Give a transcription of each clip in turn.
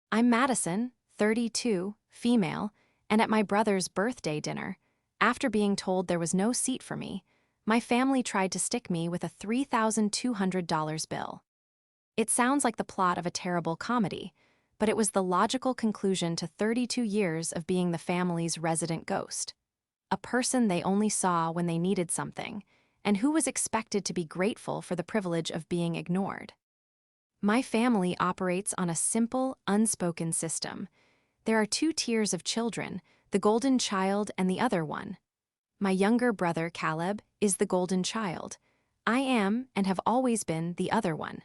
I'm Madison, 32, female, and at my brother's birthday dinner, after being told there was no seat for me, my family tried to stick me with a $3,200 bill. It sounds like the plot of a terrible comedy, but it was the logical conclusion to 32 years of being the family's resident ghost. A person they only saw when they needed something, and who was expected to be grateful for the privilege of being ignored. My family operates on a simple, unspoken system. There are two tiers of children, the golden child and the other one. My younger brother, Caleb, is the golden child. I am, and have always been, the other one.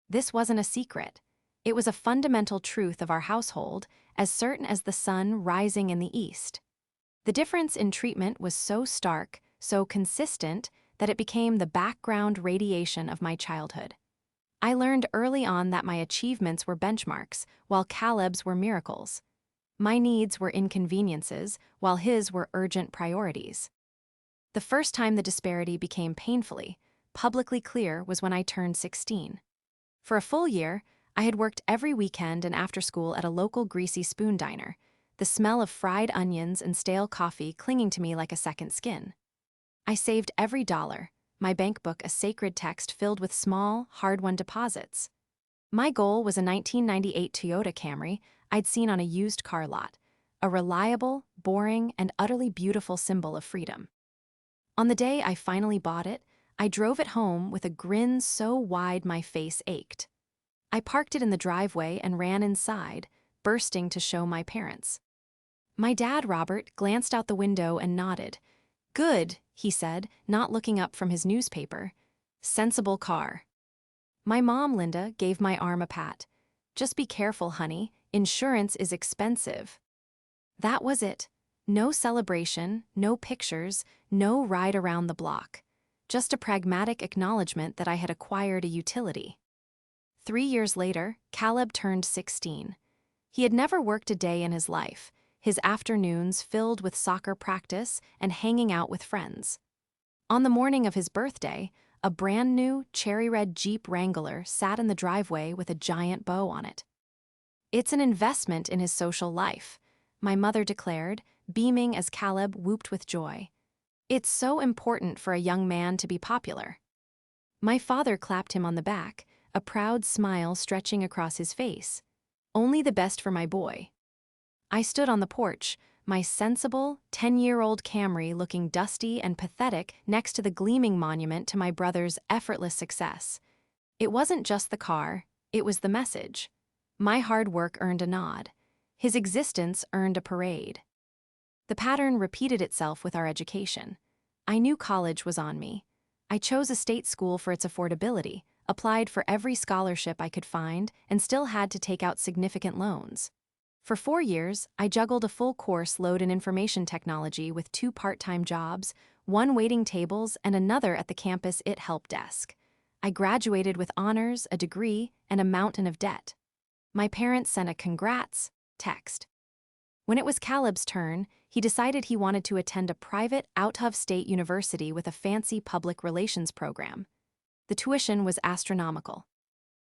This wasn't a secret. It was a fundamental truth of our household, as certain as the sun rising in the east. The difference in treatment was so stark, so consistent, that it became the background radiation of my childhood. I learned early on that my achievements were benchmarks, while Caleb's were miracles. My needs were inconveniences, while his were urgent priorities. The first time the disparity became painfully, publicly clear was when I turned 16. For a full year, I had worked every weekend and after school at a local greasy spoon diner, the smell of fried onions and stale coffee clinging to me like a second skin. I saved every dollar, my bank book a sacred text filled with small, hard-won deposits. My goal was a 1998 Toyota Camry I'd seen on a used car lot, a reliable, boring, and utterly beautiful symbol of freedom. On the day I finally bought it, I drove it home with a grin so wide my face ached. I parked it in the driveway and ran inside, bursting to show my parents. My dad, Robert, glanced out the window and nodded. "Good," he said, not looking up from his newspaper. "Sensible car." My mom, Linda, gave my arm a pat. "Just be careful, honey. Insurance is expensive." That was it. No celebration, no pictures, no ride around the block. Just a pragmatic acknowledgement that I had acquired a utility. 3 years later, Caleb turned 16. He had never worked a day in his life, his afternoons filled with soccer practice and hanging out with friends. On the morning of his birthday, a brand-new cherry-red Jeep Wrangler sat in the driveway with a giant bow on it. "It's an investment in his social life," my mother declared, beaming as Caleb whooped with joy. "It's so important for a young man to be popular." My father clapped him on the back, a proud smile stretching across his face. "Only the best for my boy." I stood on the porch, my sensible, 10-year-old Camry looking dusty and pathetic next to the gleaming monument to my brother's effortless success. It wasn't just the car, it was the message. My hard work earned a nod. His existence earned a parade. The pattern repeated itself with our education. I knew college was on me. I chose a state school for its affordability, applied for every scholarship I could find, and still had to take out significant loans. For 4 years, I juggled a full course load in information technology with 2 part-time jobs, one waiting tables and another at the campus help desk. I graduated with honors, a degree, and a mountain of debt. My parents sent a congrats text. When it was Caleb's turn, he decided he wanted to attend a private, out-of-state university with a fancy public relations program. The tuition was astronomical.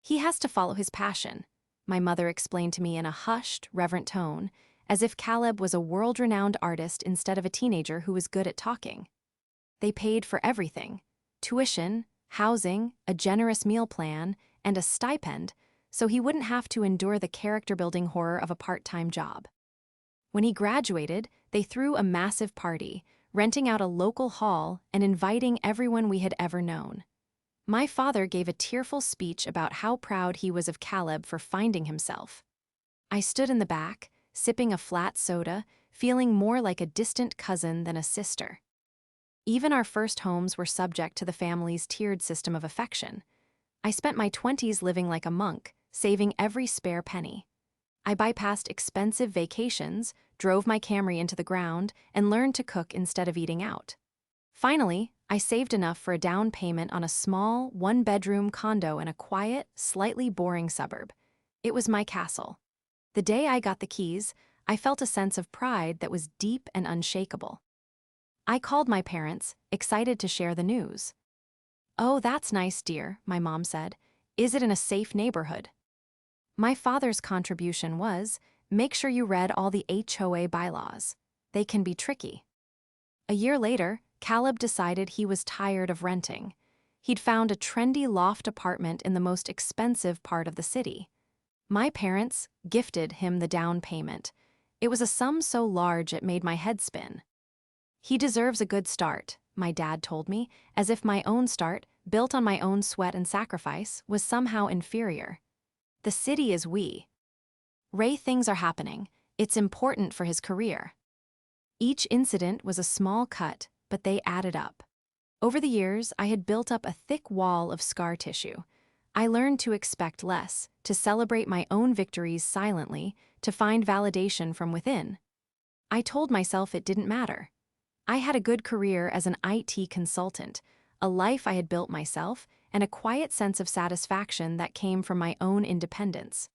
"He has to follow his passion," my mother explained to me in a hushed, reverent tone, as if Caleb was a world-renowned artist instead of a teenager who was good at talking. They paid for everything: tuition, housing, a generous meal plan, and a stipend, so he wouldn't have to endure the character-building horror of a part-time job. When he graduated, they threw a massive party, renting out a local hall and inviting everyone we had ever known. My father gave a tearful speech about how proud he was of Caleb for finding himself. I stood in the back, sipping a flat soda, feeling more like a distant cousin than a sister. Even our first homes were subject to the family's tiered system of affection. I spent my 20s living like a monk, saving every spare penny. I bypassed expensive vacations, drove my Camry into the ground, and learned to cook instead of eating out. Finally, I saved enough for a down payment on a small, one-bedroom condo in a quiet, slightly boring suburb. It was my castle. The day I got the keys, I felt a sense of pride that was deep and unshakable. I called my parents, excited to share the news. "Oh, that's nice, dear," my mom said. "Is it in a safe neighborhood?" My father's contribution was, make sure you read all the HOA bylaws. They can be tricky. A year later, Caleb decided he was tired of renting. He'd found a trendy loft apartment in the most expensive part of the city. My parents gifted him the down payment. It was a sum so large it made my head spin. He deserves a good start, my dad told me, as if my own start, built on my own sweat and sacrifice, was somehow inferior. The city is we. Ray, things are happening. It's important for his career. Each incident was a small cut, but they added up. Over the years, I had built up a thick wall of scar tissue. I learned to expect less, to celebrate my own victories silently, to find validation from within. I told myself it didn't matter. I had a good career as an IT consultant, a life I had built myself, and a quiet sense of satisfaction that came from my own independence.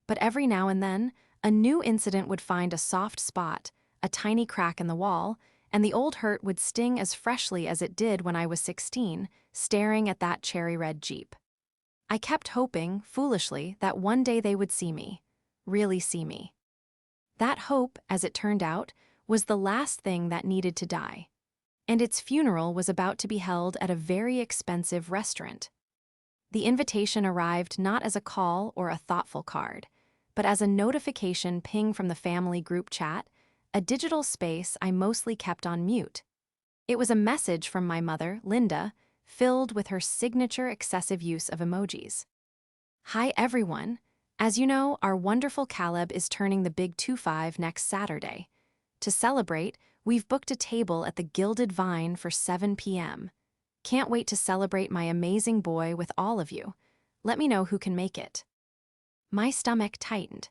But every now and then, a new incident would find a soft spot, a tiny crack in the wall, and the old hurt would sting as freshly as it did when I was 16, staring at that cherry-red Jeep. I kept hoping, foolishly, that one day they would see me, really see me. That hope, as it turned out, was the last thing that needed to die. And its funeral was about to be held at a very expensive restaurant. The invitation arrived not as a call or a thoughtful card, but as a notification ping from the family group chat, a digital space I mostly kept on mute. It was a message from my mother, Linda, filled with her signature excessive use of emojis. Hi everyone. As you know, our wonderful Caleb is turning the big 2-5 next Saturday. To celebrate, we've booked a table at the Gilded Vine for 7 p.m. Can't wait to celebrate my amazing boy with all of you. Let me know who can make it. My stomach tightened.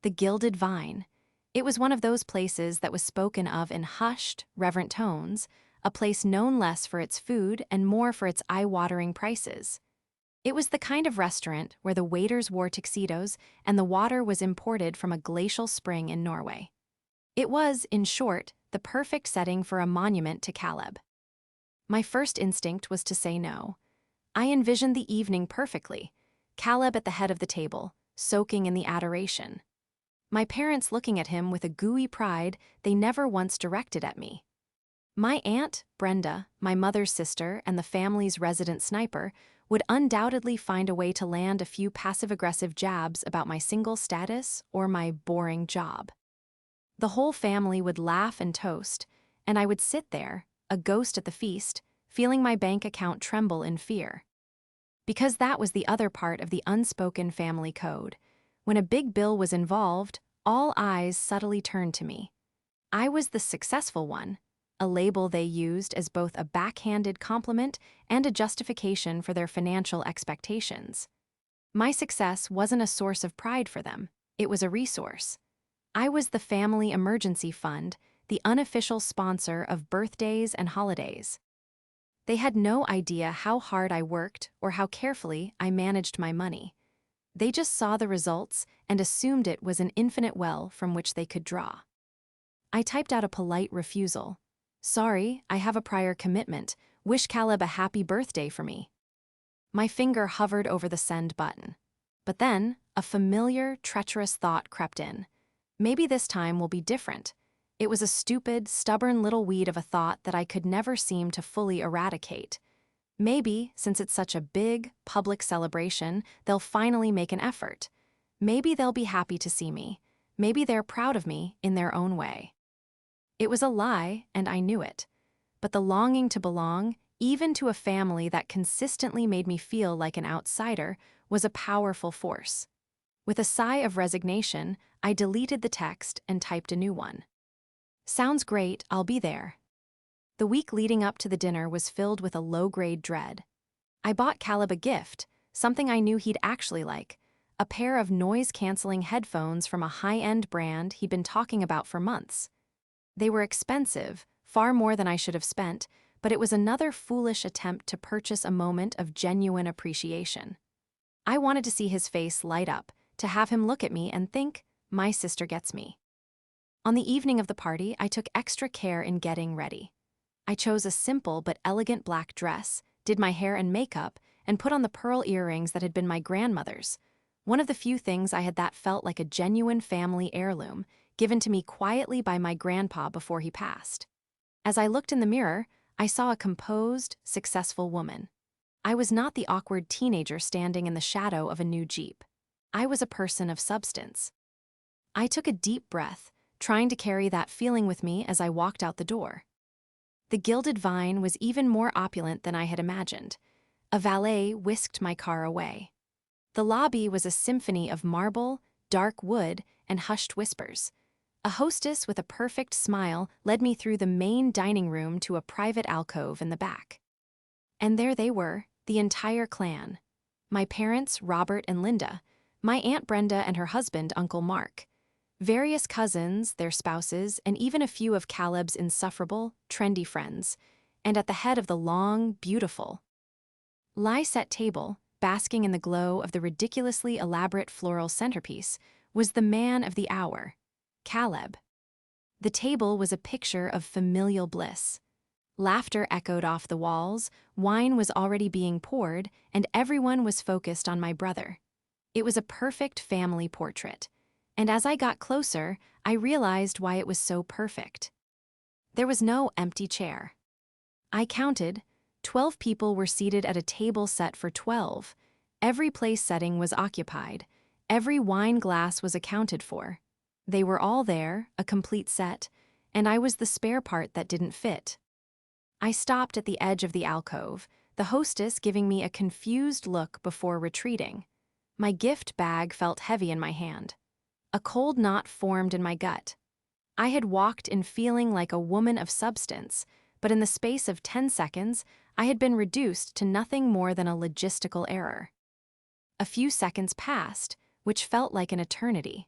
The Gilded Vine. It was one of those places that was spoken of in hushed, reverent tones, a place known less for its food and more for its eye-watering prices. It was the kind of restaurant where the waiters wore tuxedos and the water was imported from a glacial spring in Norway. It was, in short, the perfect setting for a monument to Caleb. My first instinct was to say no. I envisioned the evening perfectly, Caleb at the head of the table, soaking in the adoration. My parents looking at him with a gooey pride they never once directed at me. My aunt, Brenda, my mother's sister, and the family's resident sniper would undoubtedly find a way to land a few passive-aggressive jabs about my single status or my boring job. The whole family would laugh and toast, and I would sit there, a ghost at the feast, feeling my bank account tremble in fear. Because that was the other part of the unspoken family code. When a big bill was involved, all eyes subtly turned to me. I was the successful one, a label they used as both a backhanded compliment and a justification for their financial expectations. My success wasn't a source of pride for them, it was a resource. I was the family emergency fund, the unofficial sponsor of birthdays and holidays. They had no idea how hard I worked or how carefully I managed my money. They just saw the results and assumed it was an infinite well from which they could draw. I typed out a polite refusal. Sorry, I have a prior commitment. Wish Caleb a happy birthday for me. My finger hovered over the send button. But then, a familiar, treacherous thought crept in. Maybe this time will be different. It was a stupid, stubborn little weed of a thought that I could never seem to fully eradicate. Maybe, since it's such a big, public celebration, they'll finally make an effort. Maybe they'll be happy to see me. Maybe they're proud of me in their own way. It was a lie, and I knew it. But the longing to belong, even to a family that consistently made me feel like an outsider, was a powerful force. With a sigh of resignation, I deleted the text and typed a new one. Sounds great, I'll be there. The week leading up to the dinner was filled with a low-grade dread. I bought Caleb a gift, something I knew he'd actually like, a pair of noise-canceling headphones from a high-end brand he'd been talking about for months. They were expensive, far more than I should have spent, but it was another foolish attempt to purchase a moment of genuine appreciation. I wanted to see his face light up, to have him look at me and think, my sister gets me. On the evening of the party, I took extra care in getting ready. I chose a simple but elegant black dress, did my hair and makeup, and put on the pearl earrings that had been my grandmother's. one of the few things I had that felt like a genuine family heirloom, given to me quietly by my grandpa before he passed. As I looked in the mirror, I saw a composed, successful woman. I was not the awkward teenager standing in the shadow of a new Jeep. I was a person of substance. I took a deep breath, trying to carry that feeling with me as I walked out the door. The gilded vine was even more opulent than I had imagined. A valet whisked my car away. The lobby was a symphony of marble, dark wood, and hushed whispers. A hostess with a perfect smile led me through the main dining room to a private alcove in the back. And there they were, the entire clan. My parents, Robert and Linda, my Aunt Brenda and her husband, Uncle Mark, various cousins, their spouses, and even a few of Caleb's insufferable, trendy friends, and at the head of the long, beautiful, lie-set table, basking in the glow of the ridiculously elaborate floral centerpiece, was the man of the hour, Caleb. The table was a picture of familial bliss. Laughter echoed off the walls, wine was already being poured, and everyone was focused on my brother. It was a perfect family portrait, and as I got closer, I realized why it was so perfect. There was no empty chair. I counted. 12 people were seated at a table set for 12. Every place setting was occupied. Every wine glass was accounted for. They were all there, a complete set, and I was the spare part that didn't fit. I stopped at the edge of the alcove, the hostess giving me a confused look before retreating. My gift bag felt heavy in my hand. A cold knot formed in my gut. I had walked in feeling like a woman of substance, but in the space of 10 seconds, I had been reduced to nothing more than a logistical error. A few seconds passed, which felt like an eternity.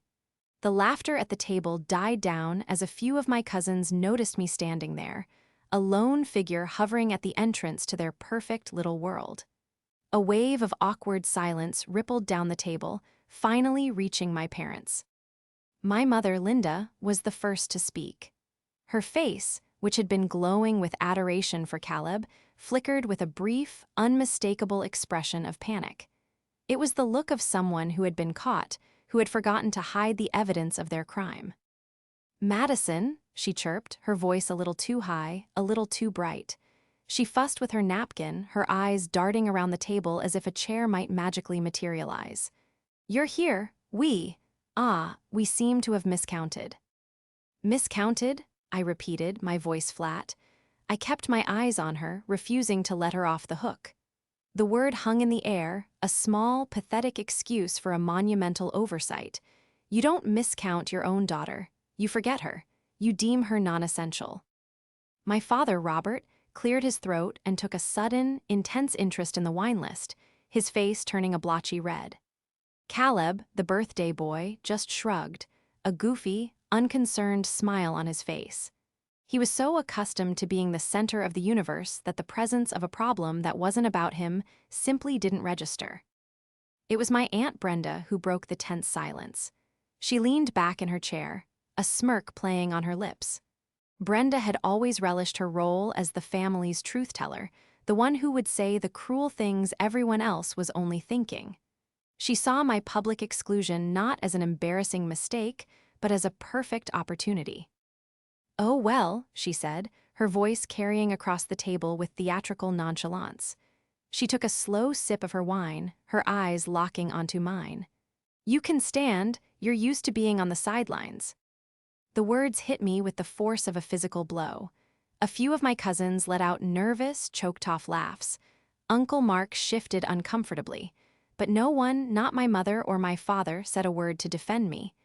The laughter at the table died down as a few of my cousins noticed me standing there, a lone figure hovering at the entrance to their perfect little world. A wave of awkward silence rippled down the table, finally reaching my parents. My mother, Linda, was the first to speak. Her face, which had been glowing with adoration for Caleb, flickered with a brief, unmistakable expression of panic. It was the look of someone who had been caught, who had forgotten to hide the evidence of their crime. "Madison," she chirped, her voice a little too high, a little too bright. She fussed with her napkin, her eyes darting around the table as if a chair might magically materialize. "You're here, we seem to have miscounted." "Miscounted?" I repeated, my voice flat. I kept my eyes on her, refusing to let her off the hook. The word hung in the air, a small, pathetic excuse for a monumental oversight. You don't miscount your own daughter. You forget her. You deem her non-essential. My father, Robert, cleared his throat and took a sudden, intense interest in the wine list, his face turning a blotchy red. Caleb, the birthday boy, just shrugged, a goofy, unconcerned smile on his face. He was so accustomed to being the center of the universe that the presence of a problem that wasn't about him simply didn't register. It was my Aunt Brenda who broke the tense silence. She leaned back in her chair, a smirk playing on her lips. Brenda had always relished her role as the family's truth-teller, the one who would say the cruel things everyone else was only thinking. She saw my public exclusion not as an embarrassing mistake, but as a perfect opportunity. "Oh well," she said, her voice carrying across the table with theatrical nonchalance. She took a slow sip of her wine, her eyes locking onto mine. "You can stand, you're used to being on the sidelines." The words hit me with the force of a physical blow. A few of my cousins let out nervous, choked-off laughs. Uncle Mark shifted uncomfortably, but no one, not my mother or my father, said a word to defend me.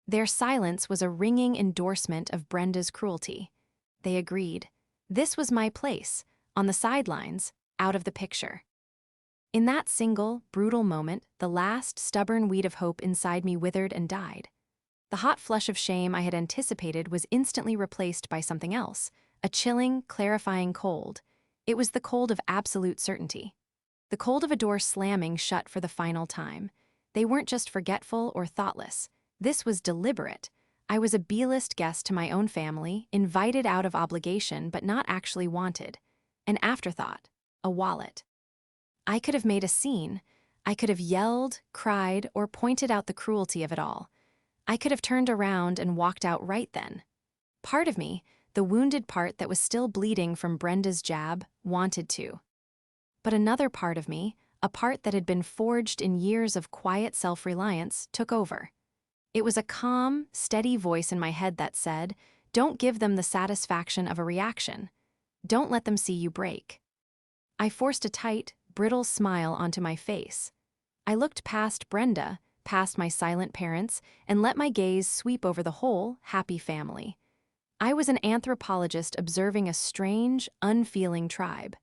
Their silence was a ringing endorsement of Brenda's cruelty. They agreed. This was my place, on the sidelines, out of the picture. In that single, brutal moment, the last stubborn weed of hope inside me withered and died. The hot flush of shame I had anticipated was instantly replaced by something else, a chilling, clarifying cold. It was the cold of absolute certainty. The cold of a door slamming shut for the final time. They weren't just forgetful or thoughtless. This was deliberate. I was a B-list guest to my own family, invited out of obligation but not actually wanted. An afterthought. A wallet. I could have made a scene. I could have yelled, cried, or pointed out the cruelty of it all. I could have turned around and walked out right then. Part of me, the wounded part that was still bleeding from Brenda's jab, wanted to. But another part of me, a part that had been forged in years of quiet self-reliance, took over. It was a calm, steady voice in my head that said, "Don't give them the satisfaction of a reaction. Don't let them see you break." I forced a tight, brittle smile onto my face. I looked past Brenda, past my silent parents, and let my gaze sweep over the whole, happy family. I was an anthropologist observing a strange, unfeeling tribe.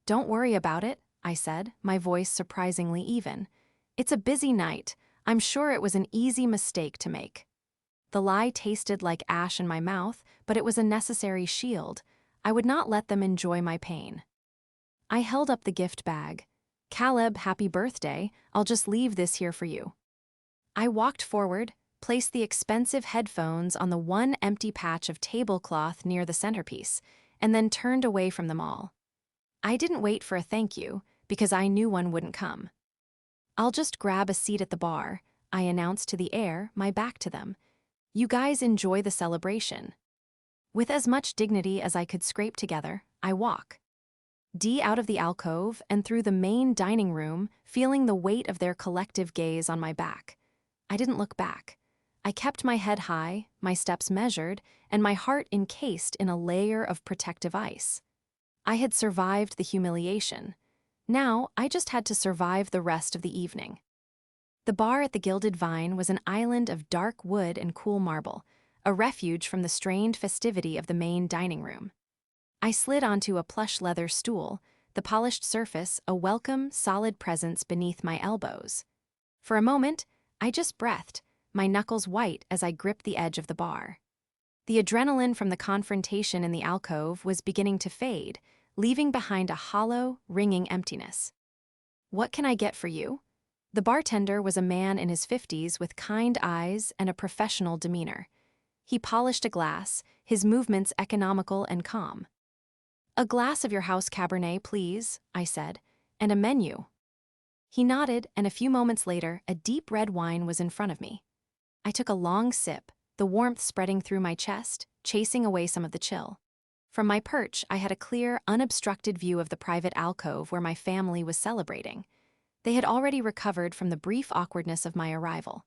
"Don't worry about it," I said, my voice surprisingly even. "It's a busy night. I'm sure it was an easy mistake to make." The lie tasted like ash in my mouth, but it was a necessary shield. I would not let them enjoy my pain. I held up the gift bag. "Caleb, happy birthday. I'll just leave this here for you." I walked forward, placed the expensive headphones on the one empty patch of tablecloth near the centerpiece, and then turned away from them all. I didn't wait for a thank you, because I knew one wouldn't come. "I'll just grab a seat at the bar," I announced to the air, my back to them. "You guys enjoy the celebration." With as much dignity as I could scrape together, I walk out of the alcove and through the main dining room, feeling the weight of their collective gaze on my back. I didn't look back. I kept my head high, my steps measured, and my heart encased in a layer of protective ice. I had survived the humiliation. Now, I just had to survive the rest of the evening. The bar at the Gilded Vine was an island of dark wood and cool marble, a refuge from the strained festivity of the main dining room. I slid onto a plush leather stool, the polished surface a welcome, solid presence beneath my elbows. For a moment, I just breathed, my knuckles white as I gripped the edge of the bar. The adrenaline from the confrontation in the alcove was beginning to fade, leaving behind a hollow, ringing emptiness. "What can I get for you?" The bartender was a man in his 50s with kind eyes and a professional demeanor. He polished a glass, his movements economical and calm. "A glass of your house Cabernet, please," I said, "and a menu." He nodded, and a few moments later, a deep red wine was in front of me. I took a long sip, the warmth spreading through my chest, chasing away some of the chill. From my perch, I had a clear, unobstructed view of the private alcove where my family was celebrating. They had already recovered from the brief awkwardness of my arrival.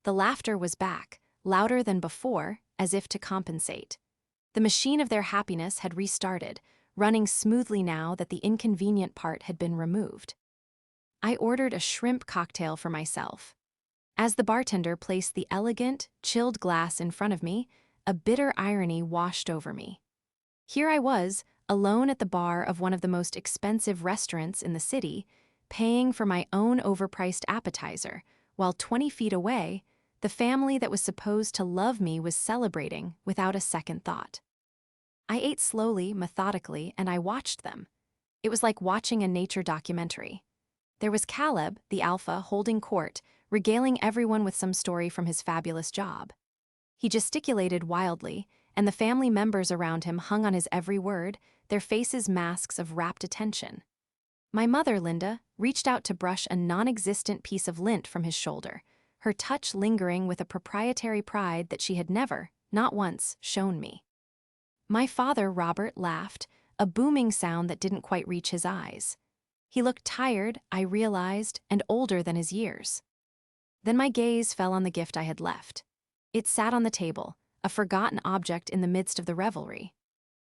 The laughter was back, louder than before, as if to compensate. The machine of their happiness had restarted, running smoothly now that the inconvenient part had been removed. I ordered a shrimp cocktail for myself. As the bartender placed the elegant, chilled glass in front of me, a bitter irony washed over me. Here I was, alone at the bar of one of the most expensive restaurants in the city, paying for my own overpriced appetizer, while 20 feet away, the family that was supposed to love me was celebrating without a second thought. I ate slowly, methodically, and I watched them. It was like watching a nature documentary. There was Caleb, the alpha, holding court, regaling everyone with some story from his fabulous job. He gesticulated wildly, and the family members around him hung on his every word, their faces masks of rapt attention. My mother, Linda, reached out to brush a non-existent piece of lint from his shoulder, her touch lingering with a proprietary pride that she had never, not once, shown me. My father, Robert, laughed, a booming sound that didn't quite reach his eyes. He looked tired, I realized, and older than his years. Then my gaze fell on the gift I had left. It sat on the table, a forgotten object in the midst of the revelry.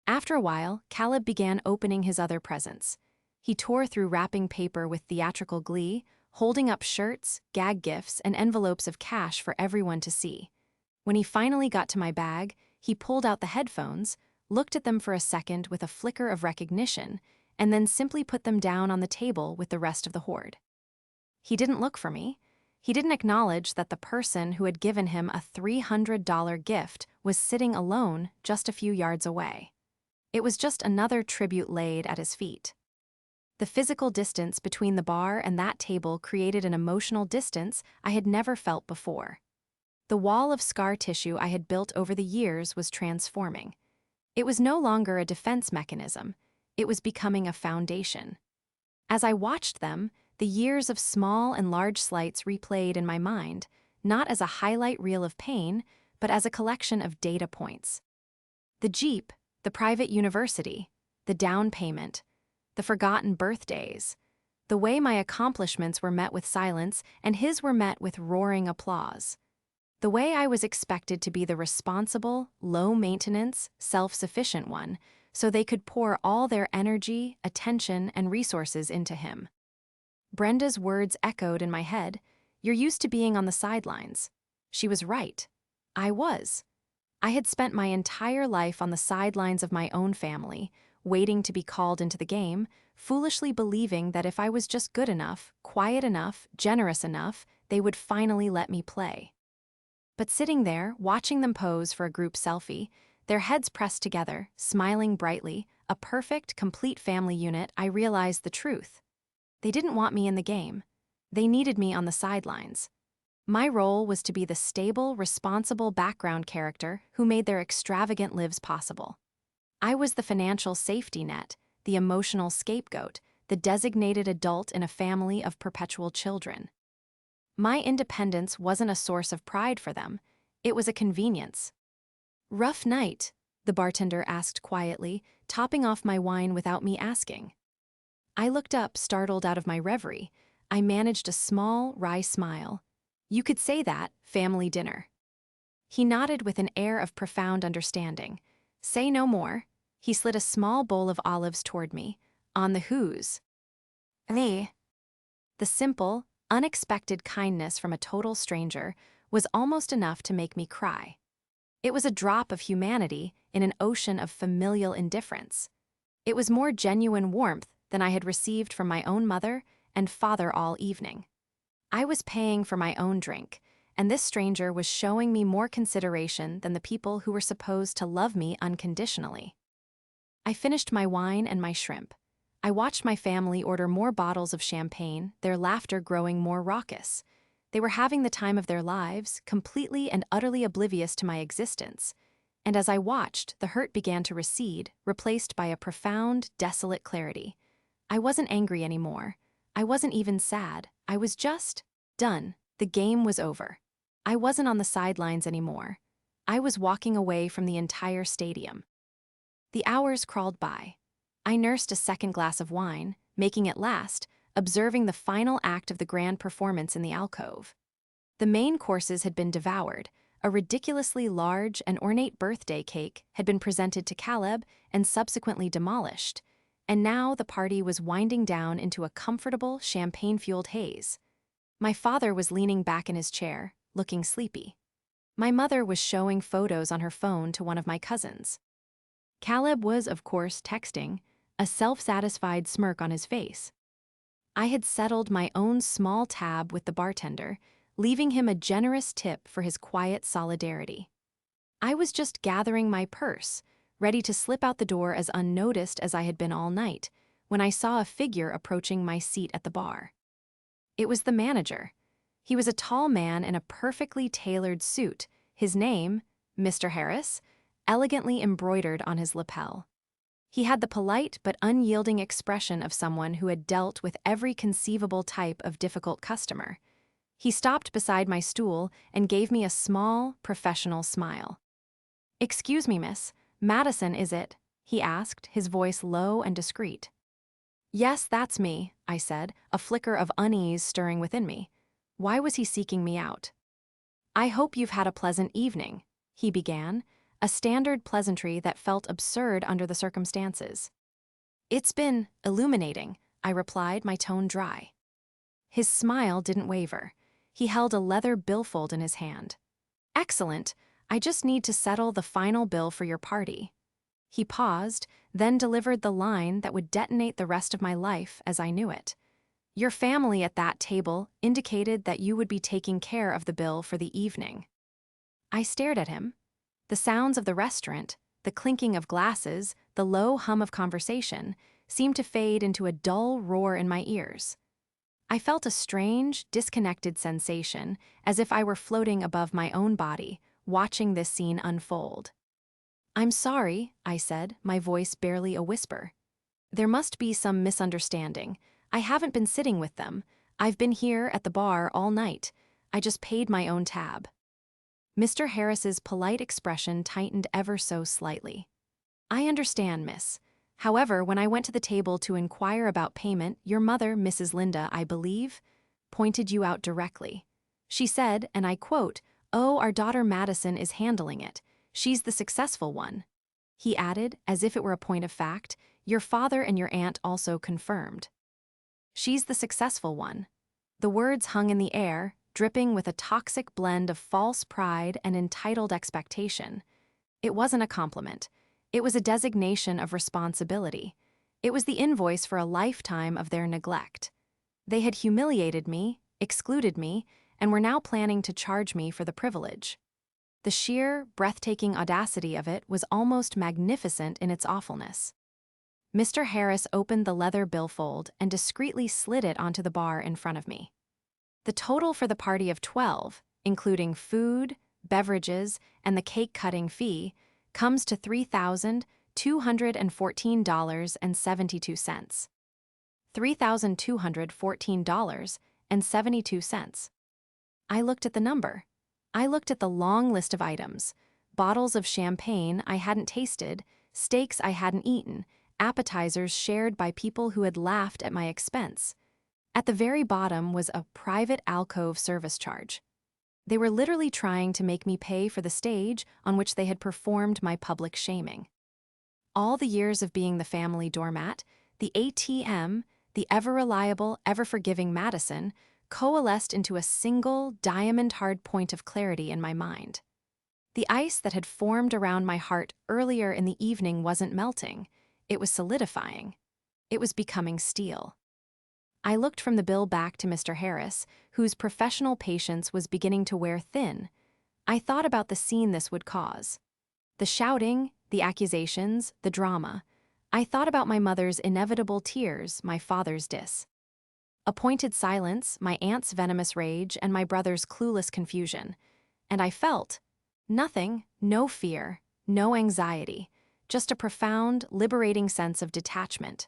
After a while, Caleb began opening his other presents. He tore through wrapping paper with theatrical glee, holding up shirts, gag gifts, and envelopes of cash for everyone to see. When he finally got to my bag, he pulled out the headphones, looked at them for a second with a flicker of recognition, and then simply put them down on the table with the rest of the hoard. He didn't look for me. He didn't acknowledge that the person who had given him a $300 gift was sitting alone just a few yards away. It was just another tribute laid at his feet. The physical distance between the bar and that table created an emotional distance I had never felt before. The wall of scar tissue I had built over the years was transforming. It was no longer a defense mechanism. It was becoming a foundation. As I watched them, the years of small and large slights replayed in my mind, not as a highlight reel of pain, but as a collection of data points. The Jeep, the private university, the down payment, the forgotten birthdays, the way my accomplishments were met with silence and his were met with roaring applause. The way I was expected to be the responsible, low-maintenance, self-sufficient one, so they could pour all their energy, attention, and resources into him. Brenda's words echoed in my head. "You're used to being on the sidelines." She was right. I was. I had spent my entire life on the sidelines of my own family, waiting to be called into the game, foolishly believing that if I was just good enough, quiet enough, generous enough, they would finally let me play. But sitting there, watching them pose for a group selfie, their heads pressed together, smiling brightly, a perfect, complete family unit, I realized the truth. They didn't want me in the game. They needed me on the sidelines. My role was to be the stable, responsible background character who made their extravagant lives possible. I was the financial safety net, the emotional scapegoat, the designated adult in a family of perpetual children. My independence wasn't a source of pride for them. It was a convenience. "Rough night?" the bartender asked quietly, topping off my wine without me asking. I looked up, startled out of my reverie. I managed a small, wry smile. "You could say that, family dinner." He nodded with an air of profound understanding. "Say no more." He slid a small bowl of olives toward me. "On the whose?" "Me." The simple, unexpected kindness from a total stranger was almost enough to make me cry. It was a drop of humanity in an ocean of familial indifference. It was more genuine warmth than I had received from my own mother and father all evening. I was paying for my own drink, and this stranger was showing me more consideration than the people who were supposed to love me unconditionally. I finished my wine and my shrimp. I watched my family order more bottles of champagne, their laughter growing more raucous. They were having the time of their lives, completely and utterly oblivious to my existence. And as I watched, the hurt began to recede, replaced by a profound, desolate clarity. I wasn't angry anymore. I wasn't even sad. I was just done. The game was over. I wasn't on the sidelines anymore. I was walking away from the entire stadium. The hours crawled by. I nursed a second glass of wine, making it last, observing the final act of the grand performance in the alcove. The main courses had been devoured. A ridiculously large and ornate birthday cake had been presented to Caleb and subsequently demolished, and now the party was winding down into a comfortable, champagne-fueled haze. My father was leaning back in his chair, looking sleepy. My mother was showing photos on her phone to one of my cousins. Caleb was, of course, texting, a self-satisfied smirk on his face. I had settled my own small tab with the bartender, leaving him a generous tip for his quiet solidarity. I was just gathering my purse, ready to slip out the door as unnoticed as I had been all night, when I saw a figure approaching my seat at the bar. It was the manager. He was a tall man in a perfectly tailored suit, his name, Mr. Harris, elegantly embroidered on his lapel. He had the polite but unyielding expression of someone who had dealt with every conceivable type of difficult customer. He stopped beside my stool and gave me a small, professional smile. "Excuse me, miss, Madison, is it?" he asked, his voice low and discreet. "Yes, that's me," I said, a flicker of unease stirring within me. Why was he seeking me out? "I hope you've had a pleasant evening," he began, a standard pleasantry that felt absurd under the circumstances. "It's been illuminating," I replied, my tone dry. His smile didn't waver. He held a leather billfold in his hand. "Excellent. I just need to settle the final bill for your party." He paused, then delivered the line that would detonate the rest of my life as I knew it. "Your family at that table indicated that you would be taking care of the bill for the evening." I stared at him. The sounds of the restaurant, the clinking of glasses, the low hum of conversation, seemed to fade into a dull roar in my ears. I felt a strange, disconnected sensation, as if I were floating above my own body, watching this scene unfold. "I'm sorry," I said, my voice barely a whisper. "There must be some misunderstanding. I haven't been sitting with them. I've been here at the bar all night. I just paid my own tab. Mr. Harris's polite expression tightened ever so slightly. I understand, miss. However, when I went to the table to inquire about payment, your mother, Mrs. Linda, I believe, pointed you out directly. She said, and I quote, "Oh, our daughter Madison is handling it. She's the successful one." He added, as if it were a point of fact, "Your father and your aunt also confirmed." She's the successful one. The words hung in the air, dripping with a toxic blend of false pride and entitled expectation. It wasn't a compliment. It was a designation of responsibility. It was the invoice for a lifetime of their neglect. They had humiliated me, excluded me, and were now planning to charge me for the privilege. The sheer, breathtaking audacity of it was almost magnificent in its awfulness. Mr. Harris opened the leather billfold and discreetly slid it onto the bar in front of me. The total for the party of 12, including food, beverages, and the cake-cutting fee, comes to $3,214.72. $3,214.72. I looked at the number. I looked at the long list of items: bottles of champagne I hadn't tasted, steaks I hadn't eaten, appetizers shared by people who had laughed at my expense. At the very bottom was a private alcove service charge. They were literally trying to make me pay for the stage on which they had performed my public shaming. All the years of being the family doormat, the ATM, the ever-reliable, ever-forgiving Madison, coalesced into a single, diamond-hard point of clarity in my mind. The ice that had formed around my heart earlier in the evening wasn't melting. It was solidifying. It was becoming steel. I looked from the bill back to Mr. Harris, whose professional patience was beginning to wear thin. I thought about the scene this would cause. The shouting, the accusations, the drama. I thought about my mother's inevitable tears, my father's diss. A pointed silence, my aunt's venomous rage, and my brother's clueless confusion. And I felt nothing, no fear, no anxiety, just a profound, liberating sense of detachment.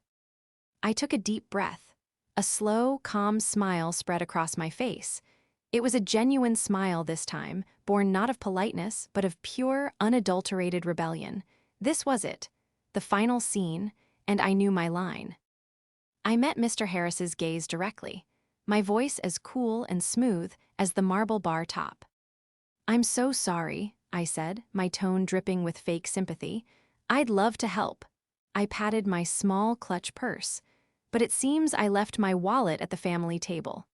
I took a deep breath. A slow, calm smile spread across my face. It was a genuine smile this time, born not of politeness, but of pure, unadulterated rebellion. This was it, the final scene, and I knew my line. I met Mr. Harris's gaze directly, my voice as cool and smooth as the marble bar top. "I'm so sorry," I said, my tone dripping with fake sympathy. "I'd love to help." I patted my small clutch purse, but it seems I left my wallet at the family table.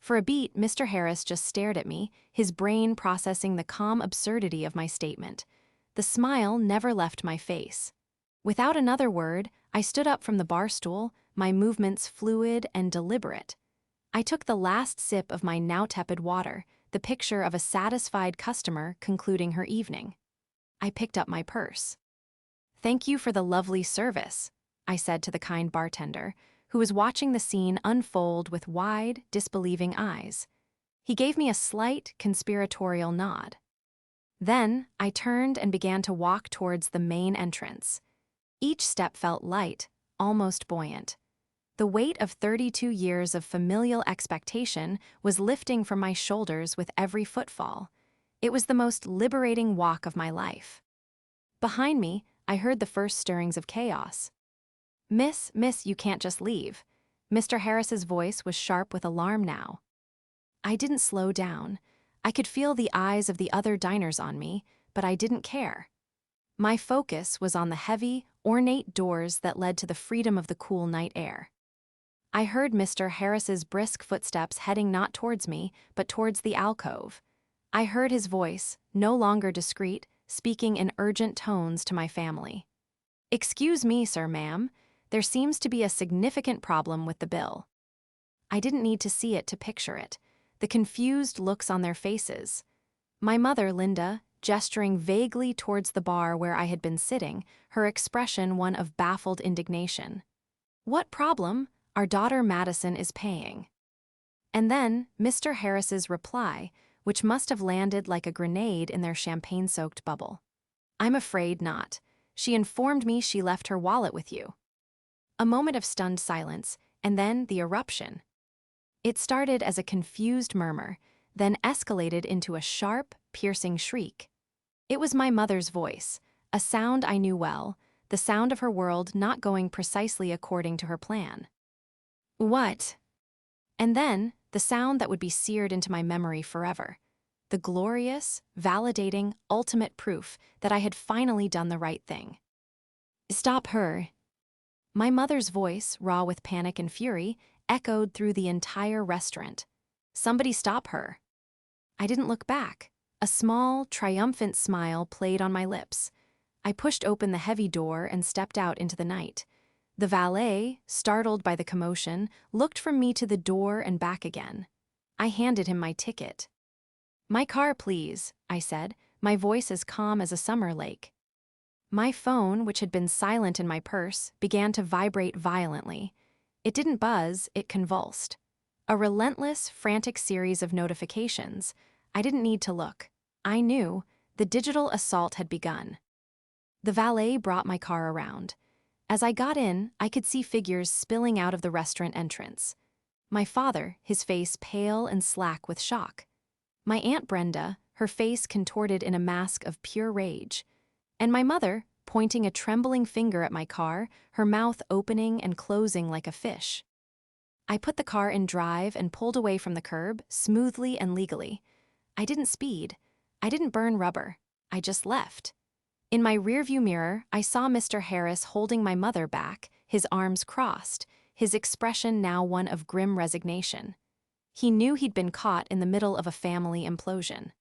For a beat, Mr. Harris just stared at me, his brain processing the calm absurdity of my statement. The smile never left my face. Without another word, I stood up from the bar stool, my movements fluid and deliberate. I took the last sip of my now tepid water, the picture of a satisfied customer concluding her evening. I picked up my purse. "Thank you for the lovely service," I said to the kind bartender, who was watching the scene unfold with wide, disbelieving eyes. He gave me a slight, conspiratorial nod. Then, I turned and began to walk towards the main entrance. Each step felt light, almost buoyant. The weight of 32 years of familial expectation was lifting from my shoulders with every footfall. It was the most liberating walk of my life. Behind me, I heard the first stirrings of chaos. Miss, you can't just leave." Mr. Harris's voice was sharp with alarm now. I didn't slow down. I could feel the eyes of the other diners on me, but I didn't care. My focus was on the heavy, ornate doors that led to the freedom of the cool night air. I heard Mr. Harris's brisk footsteps heading not towards me, but towards the alcove. I heard his voice, no longer discreet, speaking in urgent tones to my family. "Excuse me, sir, ma'am. There seems to be a significant problem with the bill." I didn't need to see it to picture it. The confused looks on their faces. My mother, Linda, gesturing vaguely towards the bar where I had been sitting, her expression one of baffled indignation. "What problem? Our daughter Madison is paying." And then Mr. Harris's reply, which must have landed like a grenade in their champagne-soaked bubble. "I'm afraid not. She informed me she left her wallet with you." A moment of stunned silence, and then the eruption. It started as a confused murmur, then escalated into a sharp, piercing shriek. It was my mother's voice, a sound I knew well, the sound of her world not going precisely according to her plan. What? And then, the sound that would be seared into my memory forever. The glorious, validating, ultimate proof that I had finally done the right thing. Stop her. My mother's voice, raw with panic and fury, echoed through the entire restaurant. Somebody stop her. I didn't look back. A small, triumphant smile played on my lips. I pushed open the heavy door and stepped out into the night. The valet, startled by the commotion, looked from me to the door and back again. I handed him my ticket. "My car, please," I said, my voice as calm as a summer lake. My phone, which had been silent in my purse, began to vibrate violently. It didn't buzz, it convulsed. A relentless, frantic series of notifications. I didn't need to look. I knew the digital assault had begun. The valet brought my car around. As I got in, I could see figures spilling out of the restaurant entrance. My father, his face pale and slack with shock. My Aunt Brenda, her face contorted in a mask of pure rage. And my mother, pointing a trembling finger at my car, her mouth opening and closing like a fish. I put the car in drive and pulled away from the curb, smoothly and legally. I didn't speed. I didn't burn rubber. I just left. In my rearview mirror, I saw Mr. Harris holding my mother back, his arms crossed, his expression now one of grim resignation. He knew he'd been caught in the middle of a family implosion.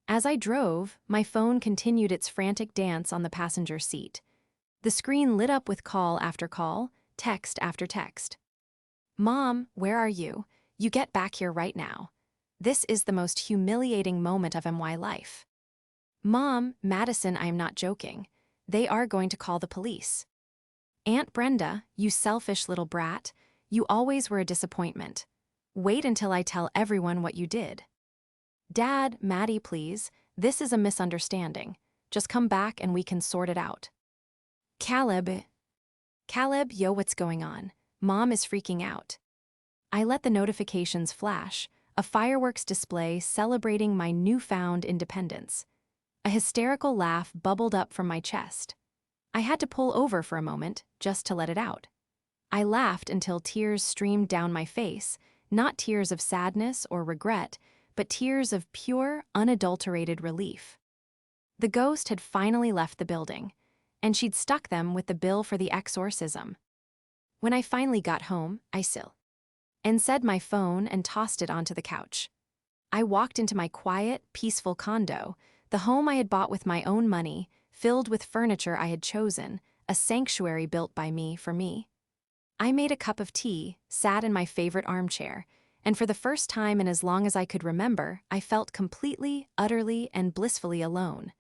As I drove, my phone continued its frantic dance on the passenger seat. The screen lit up with call after call, text after text. "Mom, where are you? You get back here right now. This is the most humiliating moment of my life. Mom, Madison, I am not joking. They are going to call the police. Aunt Brenda, you selfish little brat, you always were a disappointment. Wait until I tell everyone what you did. Dad, Maddie, please, this is a misunderstanding. Just come back and we can sort it out. Caleb, yo, what's going on? Mom is freaking out." I let the notifications flash, a fireworks display celebrating my newfound independence. A hysterical laugh bubbled up from my chest. I had to pull over for a moment, just to let it out. I laughed until tears streamed down my face, not tears of sadness or regret, but tears of pure, unadulterated relief. The ghost had finally left the building, and she'd stuck them with the bill for the exorcism. When I finally got home, I said my phone and tossed it onto the couch. I walked into my quiet, peaceful condo, the home I had bought with my own money, filled with furniture I had chosen, a sanctuary built by me for me. I made a cup of tea, sat in my favorite armchair, and for the first time in as long as I could remember, I felt completely, utterly, and blissfully alone.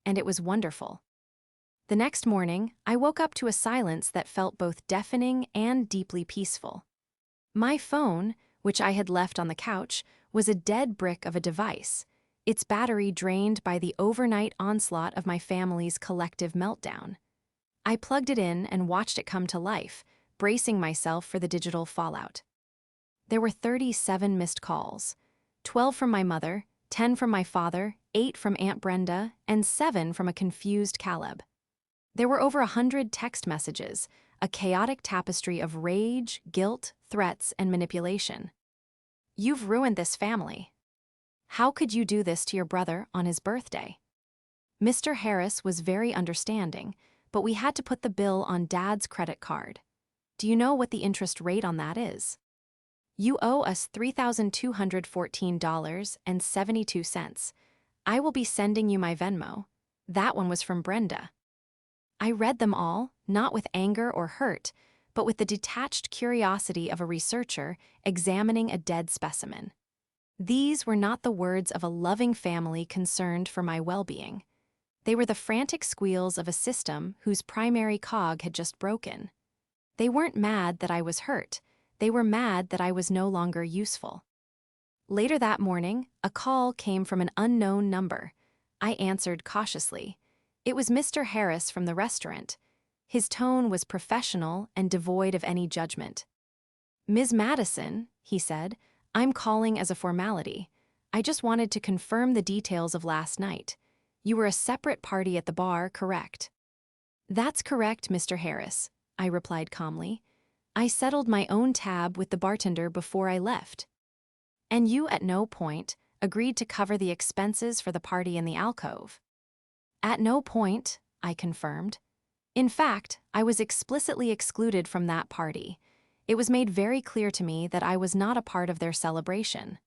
And it was wonderful. The next morning, I woke up to a silence that felt both deafening and deeply peaceful. My phone, which I had left on the couch, was a dead brick of a device, its battery drained by the overnight onslaught of my family's collective meltdown. I plugged it in and watched it come to life, bracing myself for the digital fallout. There were 37 missed calls, 12 from my mother, 10 from my father, 8 from Aunt Brenda, and 7 from a confused Caleb. There were over 100 text messages, a chaotic tapestry of rage, guilt, threats, and manipulation. "You've ruined this family. How could you do this to your brother on his birthday?" Mr. Harris was very understanding, but we had to put the bill on Dad's credit card. Do you know what the interest rate on that is? "You owe us $3,214.72. I will be sending you my Venmo." That one was from Brenda. I read them all, not with anger or hurt, but with the detached curiosity of a researcher examining a dead specimen. These were not the words of a loving family concerned for my well-being. They were the frantic squeals of a system whose primary cog had just broken. They weren't mad that I was hurt. They were mad that I was no longer useful. Later that morning, a call came from an unknown number. I answered cautiously. It was Mr. Harris from the restaurant. His tone was professional and devoid of any judgment. Ms. Madison, he said, I'm calling as a formality. I just wanted to confirm the details of last night. You were a separate party at the bar, correct? That's correct, Mr. Harris, I replied calmly. I settled my own tab with the bartender before I left. And you at no point agreed to cover the expenses for the party in the alcove. At no point, I confirmed. In fact, I was explicitly excluded from that party. It was made very clear to me that I was not a part of their celebration.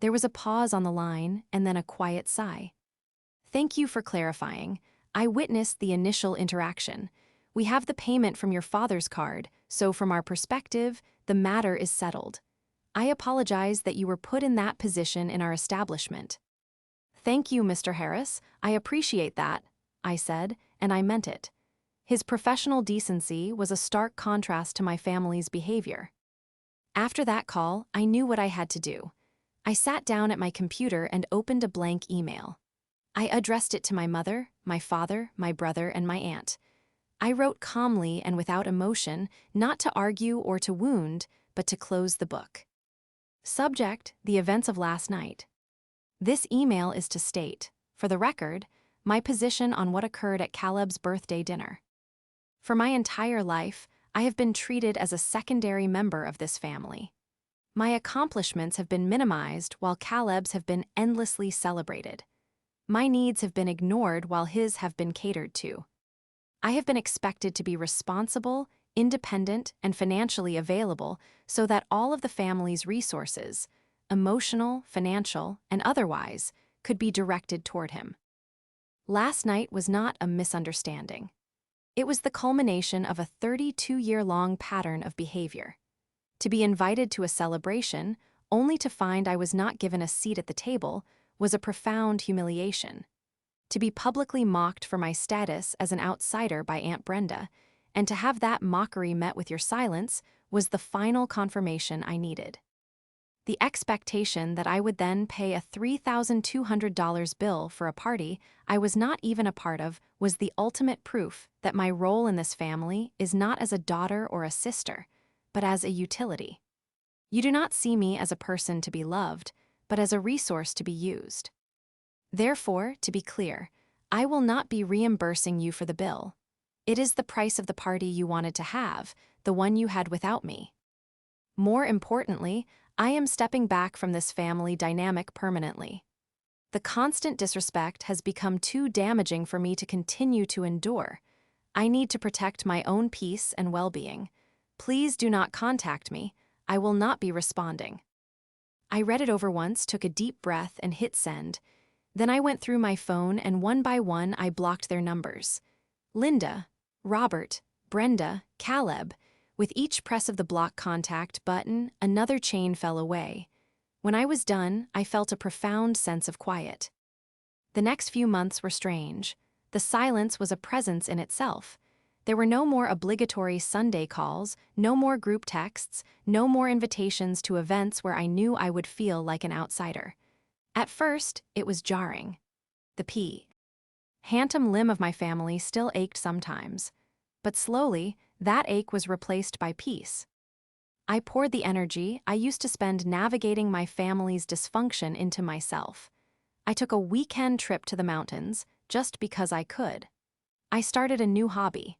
There was a pause on the line and then a quiet sigh. Thank you for clarifying. I witnessed the initial interaction. We have the payment from your father's card, so from our perspective, the matter is settled. I apologize that you were put in that position in our establishment. Thank you, Mr. Harris. I appreciate that, I said, and I meant it. His professional decency was a stark contrast to my family's behavior. After that call, I knew what I had to do. I sat down at my computer and opened a blank email. I addressed it to my mother, my father, my brother, and my aunt. I wrote calmly and without emotion, not to argue or to wound, but to close the book. Subject: the events of last night. This email is to state, for the record, my position on what occurred at Caleb's birthday dinner. For my entire life, I have been treated as a secondary member of this family. My accomplishments have been minimized while Caleb's have been endlessly celebrated. My needs have been ignored while his have been catered to. I have been expected to be responsible, independent, and financially available so that all of the family's resources, emotional, financial, and otherwise, could be directed toward him. Last night was not a misunderstanding. It was the culmination of a 32-year-long pattern of behavior. To be invited to a celebration, only to find I was not given a seat at the table, was a profound humiliation. To be publicly mocked for my status as an outsider by Aunt Brenda, and to have that mockery met with your silence, was the final confirmation I needed. The expectation that I would then pay a $3,200 bill for a party I was not even a part of was the ultimate proof that my role in this family is not as a daughter or a sister, but as a utility. You do not see me as a person to be loved, but as a resource to be used. Therefore, to be clear, I will not be reimbursing you for the bill. It is the price of the party you wanted to have, the one you had without me. More importantly, I am stepping back from this family dynamic permanently. The constant disrespect has become too damaging for me to continue to endure. I need to protect my own peace and well-being. Please do not contact me. I will not be responding. I read it over once, took a deep breath, and hit send. Then I went through my phone and one by one I blocked their numbers. Linda, Robert, Brenda, Caleb. With each press of the block contact button, another chain fell away. When I was done, I felt a profound sense of quiet. The next few months were strange. The silence was a presence in itself. There were no more obligatory Sunday calls, no more group texts, no more invitations to events where I knew I would feel like an outsider. At first, it was jarring. The phantom limb of my family still ached sometimes. But slowly, that ache was replaced by peace. I poured the energy I used to spend navigating my family's dysfunction into myself. I took a weekend trip to the mountains, just because I could. I started a new hobby.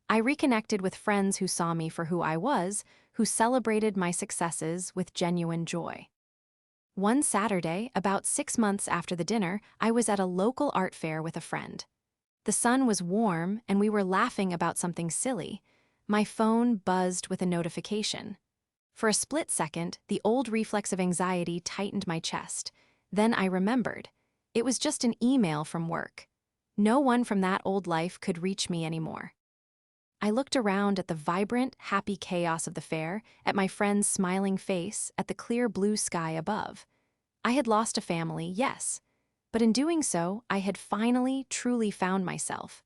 I reconnected with friends who saw me for who I was, who celebrated my successes with genuine joy. One Saturday, about 6 months after the dinner, I was at a local art fair with a friend. The sun was warm and we were laughing about something silly. My phone buzzed with a notification. For a split second, the old reflex of anxiety tightened my chest. Then I remembered. It was just an email from work. No one from that old life could reach me anymore. I looked around at the vibrant, happy chaos of the fair, at my friend's smiling face, at the clear blue sky above. I had lost a family, yes, but in doing so, I had finally, truly found myself.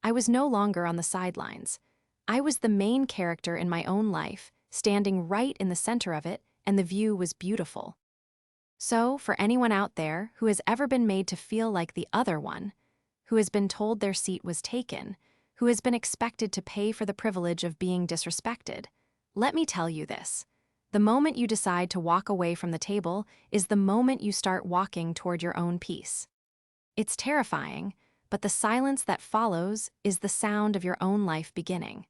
I was no longer on the sidelines. I was the main character in my own life, standing right in the center of it, and the view was beautiful. So, for anyone out there who has ever been made to feel like the other one, who has been told their seat was taken, who has been expected to pay for the privilege of being disrespected, let me tell you this. The moment you decide to walk away from the table is the moment you start walking toward your own peace. It's terrifying, but the silence that follows is the sound of your own life beginning.